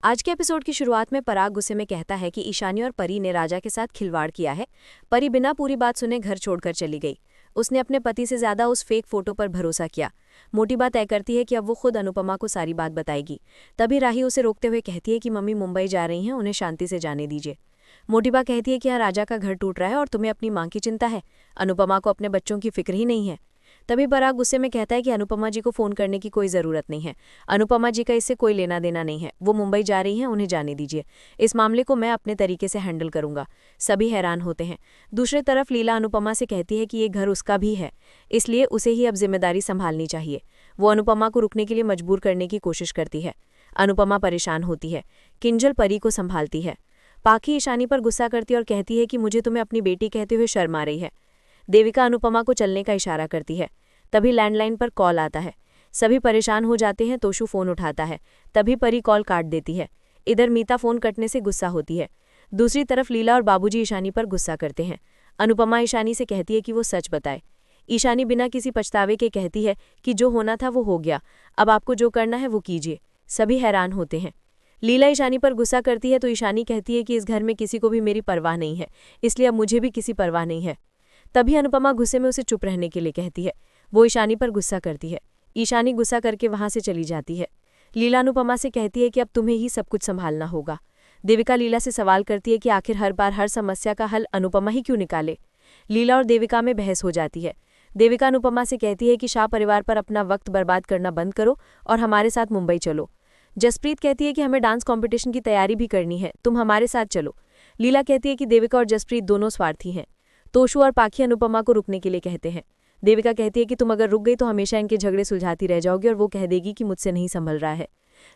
आज के एपिसोड की शुरुआत में पराग गुस्से में कहता है कि ईशानी और परी ने राजा के साथ खिलवाड़ किया है। परी बिना पूरी बात सुने घर छोड़कर चली गई। उसने अपने पति से ज्यादा उस फेक फोटो पर भरोसा किया। मोटी बात तय करती है कि अब वो खुद अनुपमा को सारी बात बताएगी। तभी राही उसे रोकते हुए कहती है कि मम्मी मुंबई जा रही हैं, उन्हें शांति से जाने दीजिए। मोटीबा कहती है कि यहाँ राजा का घर टूट रहा है और तुम्हें अपनी माँ की चिंता है, अनुपमा को अपने बच्चों की फिक्र ही नहीं है। तभी पराग गुस्से में कहता है कि अनुपमा जी को फोन करने की कोई ज़रूरत नहीं है, अनुपमा जी का इससे कोई लेना देना नहीं है, वो मुंबई जा रही हैं, उन्हें जाने दीजिए। इस मामले को मैं अपने तरीके से हैंडल करूंगा। सभी हैरान होते हैं। दूसरी तरफ लीला अनुपमा से कहती है कि ये घर उसका भी है, इसलिए उसे ही अब जिम्मेदारी संभालनी चाहिए। वो अनुपमा को रुकने के लिए मजबूर करने की कोशिश करती है। अनुपमा परेशान होती है। किंजल परी को संभालती है। पाखी ईशानी पर गुस्सा करती है और कहती है कि मुझे तुम्हें अपनी बेटी कहते हुए शर्म आ रही है। देविका अनुपमा को चलने का इशारा करती है। तभी लैंडलाइन पर कॉल आता है। सभी परेशान हो जाते हैं। तोशु फोन उठाता है। तभी परी कॉल काट देती है। इधर मीता फोन कटने से गुस्सा होती है। दूसरी तरफ लीला और बाबूजी ईशानी पर गुस्सा करते हैं। अनुपमा ईशानी से कहती है कि वो सच बताए। ईशानी बिना किसी पछतावे के कहती है कि जो होना था वो हो गया, अब आपको जो करना है वो कीजिए। सभी हैरान होते हैं। लीला ईशानी पर गुस्सा करती है तो ईशानी कहती है कि इस घर में किसी को भी मेरी परवाह नहीं है, इसलिए अब मुझे भी किसी परवाह नहीं है। तभी अनुपमा गुस्से में उसे चुप रहने के लिए कहती है। वो ईशानी पर गुस्सा करती है। ईशानी गुस्सा करके वहां से चली जाती है। लीला अनुपमा से कहती है कि अब तुम्हें ही सब कुछ संभालना होगा। देविका लीला से सवाल करती है कि आखिर हर बार हर समस्या का हल अनुपमा ही क्यों निकाले। लीला और देविका में बहस हो जाती है। देविका अनुपमा से कहती है कि शाह परिवार पर अपना वक्त बर्बाद करना बंद करो और हमारे साथ मुंबई चलो। जसप्रीत कहती है कि हमें डांस कॉम्पिटिशन की तैयारी भी करनी है, तुम हमारे साथ चलो। लीला कहती है कि देविका और जसप्रीत दोनों स्वार्थी हैं। तोशु और पाखी अनुपमा को रुकने के लिए कहते हैं। देविका कहती है कि तुम अगर रुक गई तो हमेशा इनके झगड़े सुलझाती रह जाओगी और वो कह देगी कि मुझसे नहीं संभल रहा है।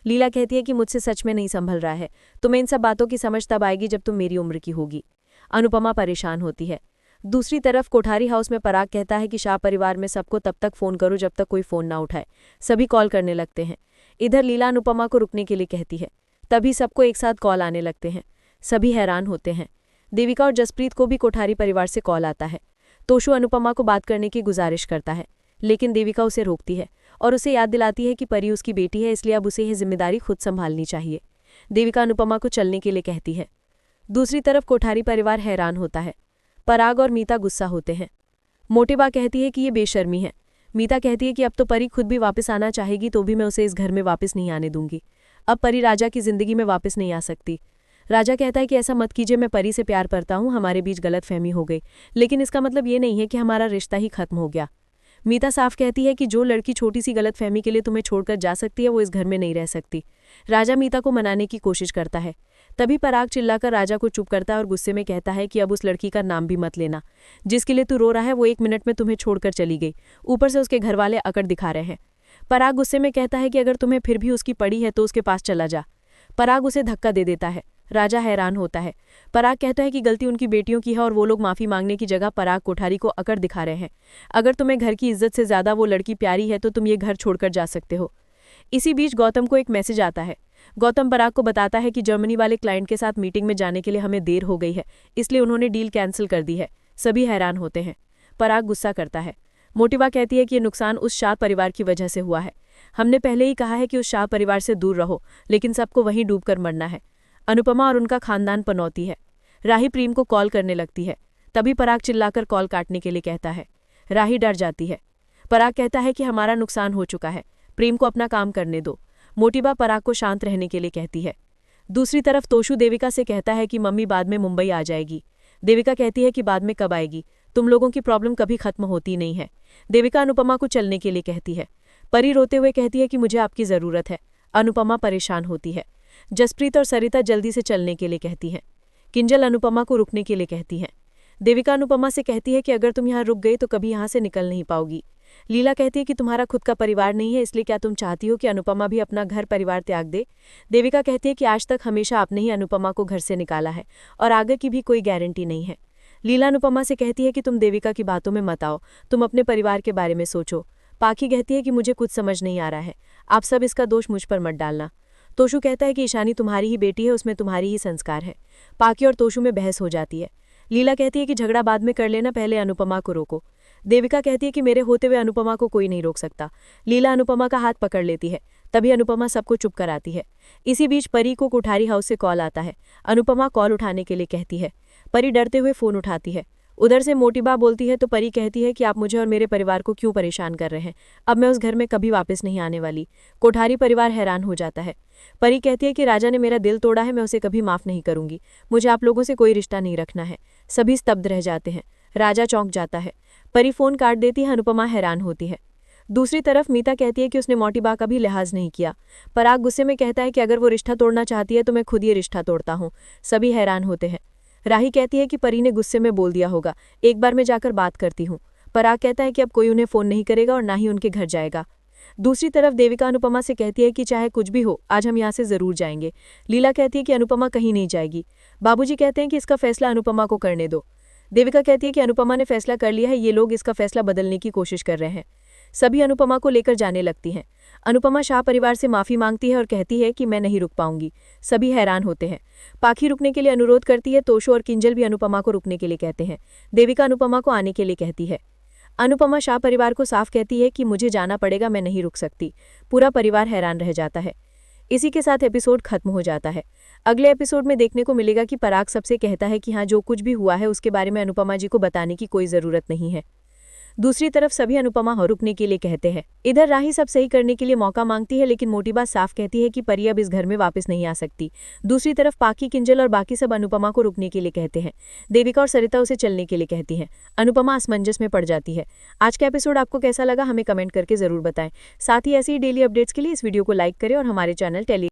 लीला कहती है कि मुझसे सच में नहीं संभल रहा है, तुम्हें इन सब बातों की समझ तब आएगी जब तुम मेरी उम्र की होगी। अनुपमा परेशान होती है। दूसरी तरफ कोठारी हाउस में पराग कहता है कि शाह परिवार में सबको तब तक फोन करो जब तक कोई फोन ना उठाए। सभी कॉल करने लगते हैं। इधर लीला अनुपमा को रुकने के लिए कहती है। तभी सबको एक साथ कॉल आने लगते हैं। सभी हैरान होते हैं। देविका और जसप्रीत को भी कोठारी परिवार से कॉल आता है। तोशु अनुपमा को बात करने की गुजारिश करता है, लेकिन देविका उसे रोकती है और उसे याद दिलाती है कि परी उसकी बेटी है, इसलिए अब उसे यह जिम्मेदारी खुद संभालनी चाहिए। देविका अनुपमा को चलने के लिए कहती है। दूसरी तरफ कोठारी परिवार हैरान होता है। पराग और मीता गुस्सा होते हैं। मोटेबा कहती है कि ये बेशर्मी है। मीता कहती है कि अब तो परी खुद भी वापस आना चाहेगी तो भी मैं उसे इस घर में वापस नहीं आने दूंगी। अब परी राजा की जिंदगी में वापस नहीं आ सकती। राजा कहता है कि ऐसा मत कीजिए, मैं परी से प्यार करता हूँ, हमारे बीच गलतफहमी हो गई, लेकिन इसका मतलब ये नहीं है कि हमारा रिश्ता ही खत्म हो गया। मीता साफ कहती है कि जो लड़की छोटी सी गलतफहमी के लिए तुम्हें छोड़कर जा सकती है वो इस घर में नहीं रह सकती। राजा मीता को मनाने की कोशिश करता है। तभी पराग चिल्लाकर राजा को चुप करता है और गुस्से में कहता है कि अब उस लड़की का नाम भी मत लेना। जिसके लिए तू रो रहा है वो 1 मिनट में तुम्हें छोड़कर चली गई, ऊपर से उसके घरवाले अकड़ दिखा रहे हैं। पराग गुस्से में कहता है कि अगर तुम्हें फिर भी उसकी पड़ी है तो उसके पास चला जा। पराग उसे धक्का दे देता है। राजा हैरान होता है। पराग कहता है कि गलती उनकी बेटियों की है और वो लोग माफी मांगने की जगह पराग कोठारी को अकड़ दिखा रहे हैं। अगर तुम्हें घर की इज्जत से ज्यादा वो लड़की प्यारी है तो तुम ये घर छोड़कर जा सकते हो। इसी बीच गौतम को एक मैसेज आता है। गौतम पराग को बताता है कि जर्मनी वाले क्लाइंट के साथ मीटिंग में जाने के लिए हमें देर हो गई है, इसलिए उन्होंने डील कैंसिल कर दी है। सभी हैरान होते हैं। पराग गुस्सा करता है। मोटिबा कहती है कि ये नुकसान उस शाह परिवार की वजह से हुआ है। हमने पहले ही कहा है कि उस शाह परिवार से दूर रहो, लेकिन सबको वहीं डूबकर मरना है। अनुपमा और उनका खानदान पनौती है। राही प्रेम को कॉल करने लगती है। तभी पराग चिल्लाकर कॉल काटने के लिए कहता है। राही डर जाती है। पराग कहता है कि हमारा नुकसान हो चुका है, प्रेम को अपना काम करने दो। मोटिबा पराग को शांत रहने के लिए कहती है। दूसरी तरफ तोशु देविका से कहता है कि मम्मी बाद में मुंबई आ जाएगी। देविका कहती है कि बाद में कब आएगी, तुम लोगों की प्रॉब्लम कभी खत्म होती नहीं है। देविका अनुपमा को चलने के लिए कहती है। परी रोते हुए कहती है कि मुझे आपकी जरूरत है। अनुपमा परेशान होती है। जसप्रीत और सरिता जल्दी से चलने के लिए कहती हैं। किंजल अनुपमा को रुकने के लिए कहती हैं। देविका अनुपमा से कहती है कि अगर तुम यहाँ रुक गई तो कभी यहाँ से निकल नहीं पाओगी। लीला कहती है कि तुम्हारा खुद का परिवार नहीं है, इसलिए क्या तुम चाहती हो कि अनुपमा भी अपना घर परिवार त्याग दे। देविका कहती है कि आज तक हमेशा आपने ही अनुपमा को घर से निकाला है और आगे की भी कोई गारंटी नहीं है। लीला अनुपमा से कहती है कि तुम देविका की बातों में मत आओ, तुम अपने परिवार के बारे में सोचो। पाखी कहती है कि मुझे कुछ समझ नहीं आ रहा है, आप सब इसका दोष मुझ पर मत डालना। तोशु कहता है कि ईशानी तुम्हारी ही बेटी है, उसमें तुम्हारी ही संस्कार है। पाखी और तोशु में बहस हो जाती है। लीला कहती है कि झगड़ा बाद में कर लेना, पहले अनुपमा को रोको। देविका कहती है कि मेरे होते हुए अनुपमा को कोई नहीं रोक सकता। लीला अनुपमा का हाथ पकड़ लेती है। तभी अनुपमा सबको चुप कराती है। इसी बीच परी को कोठारी हाउस से कॉल आता है। अनुपमा कॉल उठाने के लिए कहती है। परी डरते हुए फोन उठाती है। उधर से मोटी बा बोलती है तो परी कहती है कि आप मुझे और मेरे परिवार को क्यों परेशान कर रहे हैं, अब मैं उस घर में कभी वापस नहीं आने वाली। कोठारी परिवार हैरान हो जाता है। परी कहती है कि राजा ने मेरा दिल तोड़ा है, मैं उसे कभी माफ नहीं करूंगी, मुझे आप लोगों से कोई रिश्ता नहीं रखना है। सभी स्तब्ध रह जाते हैं। राजा चौंक जाता है। परी फोन काट देती है। अनुपमा हैरान होती है। दूसरी तरफ मीता कहती है कि उसने मोटी बा का भी लिहाज नहीं किया। पराग गुस्से में कहता है कि अगर वो रिश्ता तोड़ना चाहती है तो मैं खुद ये रिश्ता तोड़ता हूँ। सभी हैरान होते हैं। राही कहती है कि परी ने गुस्से में बोल दिया होगा, एक बार मैं जाकर बात करती हूँ। पराग कहता है कि अब कोई उन्हें फोन नहीं करेगा और ना ही उनके घर जाएगा। दूसरी तरफ देविका अनुपमा से कहती है कि चाहे कुछ भी हो, आज हम यहाँ से जरूर जाएंगे। लीला कहती है कि अनुपमा कहीं नहीं जाएगी। बाबूजी कहते हैं कि इसका फैसला अनुपमा को करने दो। देविका कहती है कि अनुपमा ने फैसला कर लिया है, ये लोग इसका फैसला बदलने की कोशिश कर रहे हैं। सभी अनुपमा को लेकर जाने लगती हैं। अनुपमा शाह परिवार से माफी मांगती है और कहती है कि मैं नहीं रुक पाऊंगी। सभी हैरान होते हैं। पाखी रुकने के लिए अनुरोध करती है। तोशो और किंजल भी अनुपमा को रुकने के लिए कहते हैं। देविका अनुपमा को आने के लिए कहती है। अनुपमा शाह परिवार को साफ कहती है कि मुझे जाना पड़ेगा, मैं नहीं रुक सकती। पूरा परिवार हैरान रह जाता है। इसी के साथ एपिसोड खत्म हो जाता है। अगले एपिसोड में देखने को मिलेगा कि पराग सबसे कहता है कि हाँ, जो कुछ भी हुआ है उसके बारे में अनुपमा जी को बताने की कोई जरूरत नहीं है। दूसरी तरफ सभी अनुपमा को रुकने के लिए कहते हैं। इधर राही सब सही करने के लिए मौका मांगती है, लेकिन मोटी बात साफ कहती है कि परी अब इस घर में वापस नहीं आ सकती। दूसरी तरफ पाखी, किंजल और बाकी सब अनुपमा को रुकने के लिए कहते हैं। देविका और सरिता उसे चलने के लिए कहती हैं। अनुपमा असमंजस में पड़ जाती है। आज का एपिसोड आपको कैसा लगा हमें कमेंट करके जरूर बताएं। साथ ही ऐसी ही डेली अपडेट्स के लिए इस वीडियो को लाइक करें और हमारे चैनल टेली